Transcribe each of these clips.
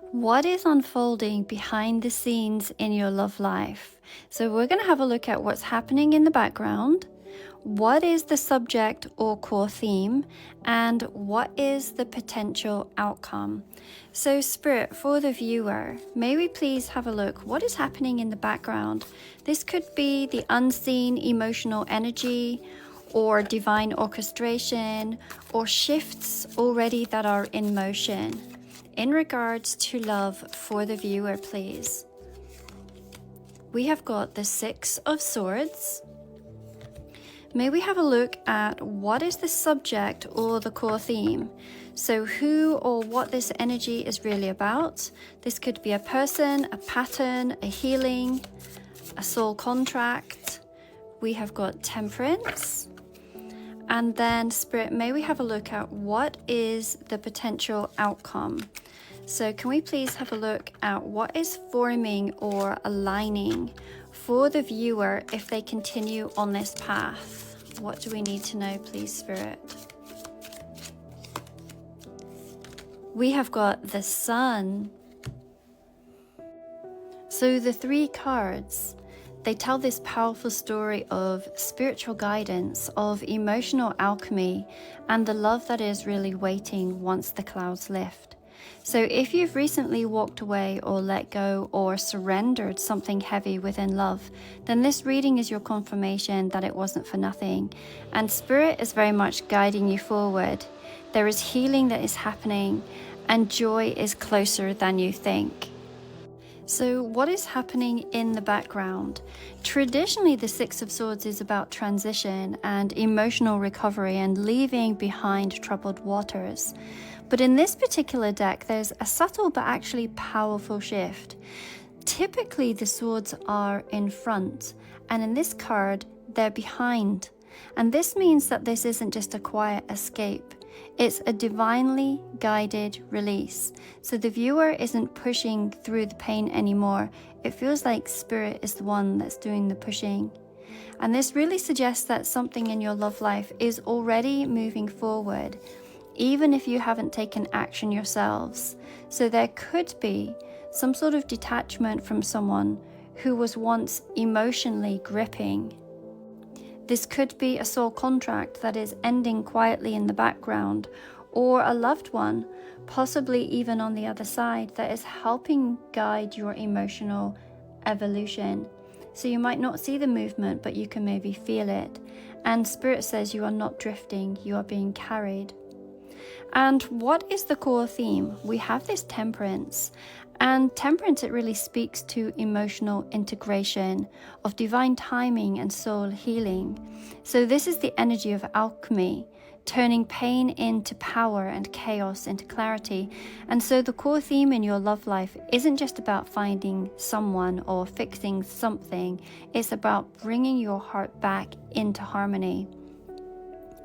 What is unfolding behind the scenes in your love life? So we're going to have a look at what's happening in the background. What is the subject or core theme? And what is the potential outcome? So Spirit, for the viewer, may we please have a look. What is happening in the background? This could be the unseen emotional energy, or divine orchestration, or shifts already that are in motion. In regards to love for the viewer, please. We have got the Six of Swords. May we have a look at what is the subject or the core theme? So who or what this energy is really about. This could be a person, a pattern, a healing, a soul contract. We have got Temperance. And then Spirit, may we have a look at what is the potential outcome? So can we please have a look at what is forming or aligning for the viewer if they continue on this path? What do we need to know, please, Spirit? We have got the Sun. So the three cards, they tell this powerful story of spiritual guidance, of emotional alchemy, and the love that is really waiting once the clouds lift. So if you've recently walked away or let go or surrendered something heavy within love, then this reading is your confirmation that it wasn't for nothing. And Spirit is very much guiding you forward. There is healing that is happening, and joy is closer than you think. So what is happening in the background? Traditionally, the Six of Swords is about transition and emotional recovery and leaving behind troubled waters. But in this particular deck, there's a subtle but actually powerful shift. Typically, the swords are in front, and in this card, they're behind. And this means that this isn't just a quiet escape. It's a divinely guided release. So the viewer isn't pushing through the pain anymore. It feels like Spirit is the one that's doing the pushing. And this really suggests that something in your love life is already moving forward, even if you haven't taken action yourselves. So there could be some sort of detachment from someone who was once emotionally gripping. This could be a soul contract that is ending quietly in the background, or a loved one, possibly even on the other side, that is helping guide your emotional evolution. So you might not see the movement, but you can maybe feel it. And Spirit says you are not drifting, you are being carried. And what is the core theme? We have this Temperance. And Temperance, it really speaks to emotional integration, of divine timing and soul healing. So this is the energy of alchemy, turning pain into power and chaos into clarity. And so the core theme in your love life isn't just about finding someone or fixing something. It's about bringing your heart back into harmony.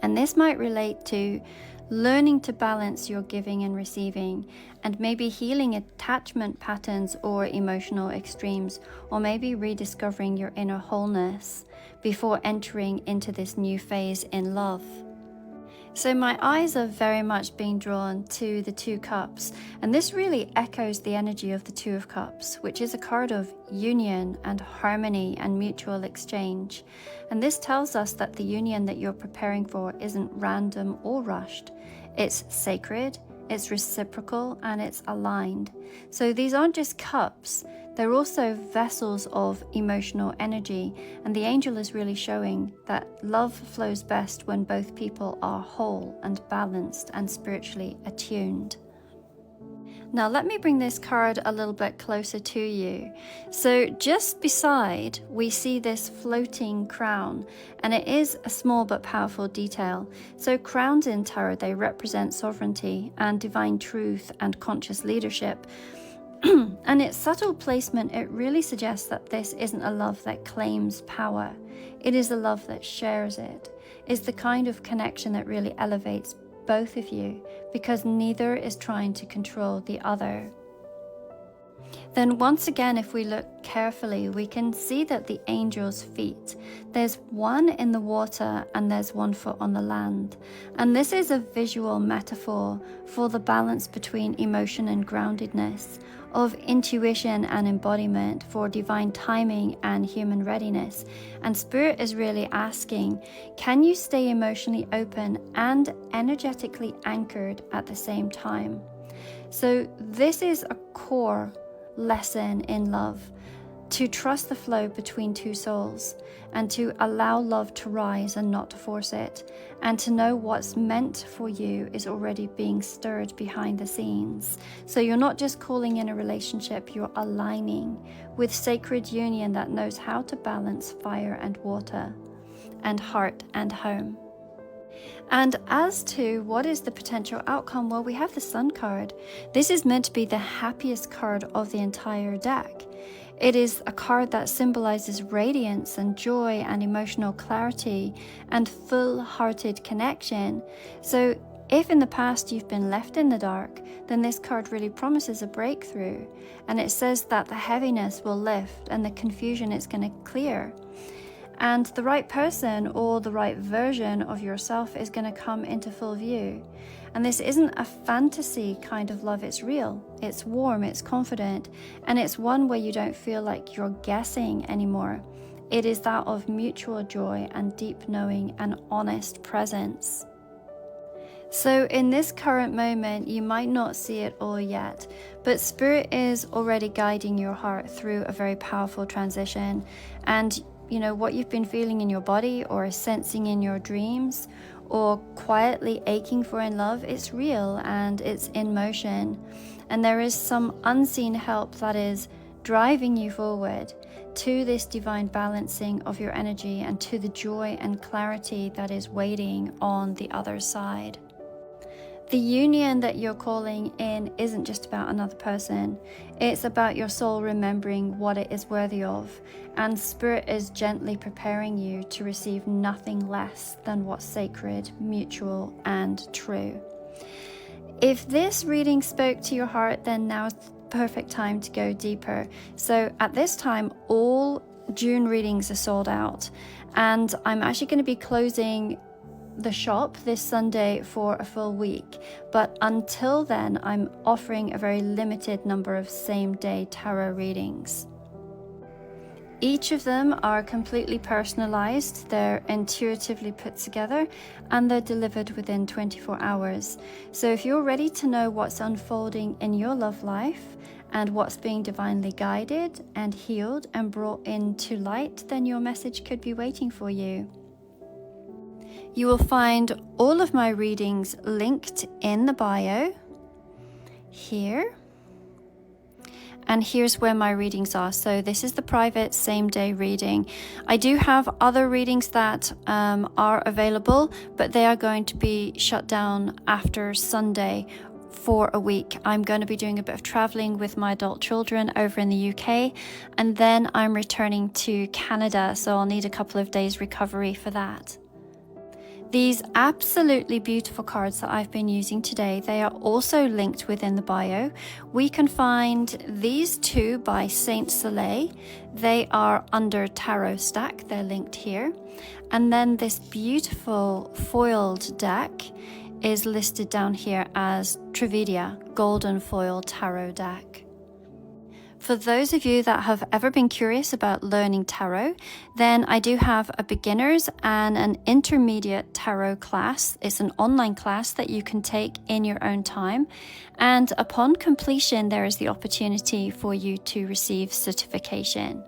And this might relate to learning to balance your giving and receiving, and maybe healing attachment patterns or emotional extremes, or maybe rediscovering your inner wholeness before entering into this new phase in love. So my eyes are very much being drawn to the Two Cups, and this really echoes the energy of the Two of Cups, which is a card of union and harmony and mutual exchange. And this tells us that the union that you're preparing for isn't random or rushed. It's sacred, it's reciprocal, and it's aligned. So these aren't just cups, they're also vessels of emotional energy, and the angel is really showing that love flows best when both people are whole and balanced and spiritually attuned. Now let me bring this card a little bit closer to you. So just beside, we see this floating crown, and it is a small but powerful detail. So crowns in tarot, they represent sovereignty and divine truth and conscious leadership. And its subtle placement, it really suggests that this isn't a love that claims power. It is a love that shares it. It's the kind of connection that really elevates both of you, because neither is trying to control the other. then once again, if we look carefully, we can see that the angel's feet, there's one in the water and there's one foot on the land. And this is a visual metaphor for the balance between emotion and groundedness, of intuition and embodiment, for divine timing and human readiness. And Spirit is really asking, can you stay emotionally open and energetically anchored at the same time? So this is a core lesson in love, to trust the flow between two souls and to allow love to rise and not to force it, and to know what's meant for you is already being stirred behind the scenes. So you're not just calling in a relationship, you're aligning with sacred union that knows how to balance fire and water and heart and home. And as to what is the potential outcome, well, we have the Sun card. This is meant to be the happiest card of the entire deck. It is a card that symbolizes radiance and joy and emotional clarity and full-hearted connection. So if in the past you've been left in the dark, then this card really promises a breakthrough. And it says that the heaviness will lift and the confusion is going to clear. And the right person or the right version of yourself is going to come into full view. And this isn't a fantasy kind of love, it's real, it's warm, it's confident, and it's one where you don't feel like you're guessing anymore. It is that of mutual joy and deep knowing and honest presence. So in this current moment, you might not see it all yet, but Spirit is already guiding your heart through a very powerful transition. And you know, what you've been feeling in your body or sensing in your dreams or quietly aching for in love, it's real and it's in motion. And there is some unseen help that is driving you forward to this divine balancing of your energy and to the joy and clarity that is waiting on the other side. The union that you're calling in isn't just about another person. It's about your soul remembering what it is worthy of, and Spirit is gently preparing you to receive nothing less than what's sacred, mutual, and true. If this reading spoke to your heart, then now's the perfect time to go deeper. So at this time, all June readings are sold out, and I'm actually going to be closing the shop this Sunday for a full week, but until then I'm offering a very limited number of same-day tarot readings. Each of them are completely personalized, they're intuitively put together, and they're delivered within 24 hours. So if you're ready to know what's unfolding in your love life and what's being divinely guided and healed and brought into light, then your message could be waiting for you. You will find all of my readings linked in the bio here. And here's where my readings are. So this is the private same-day reading. I do have other readings that are available, but they are going to be shut down after Sunday for a week. I'm going to be doing a bit of traveling with my adult children over in the UK, and then I'm returning to Canada, so I'll need a couple of days recovery for that. These absolutely beautiful cards that I've been using today, they are also linked within the bio. We can find these two by Saint Soleil. They are under Tarot Stack, they're linked here. And then this beautiful foiled deck is listed down here as Trividia Golden Foil Tarot Deck. For those of you that have ever been curious about learning tarot, then I do have a beginner's and an intermediate tarot class. It's an online class that you can take in your own time. And upon completion, there is the opportunity for you to receive certification.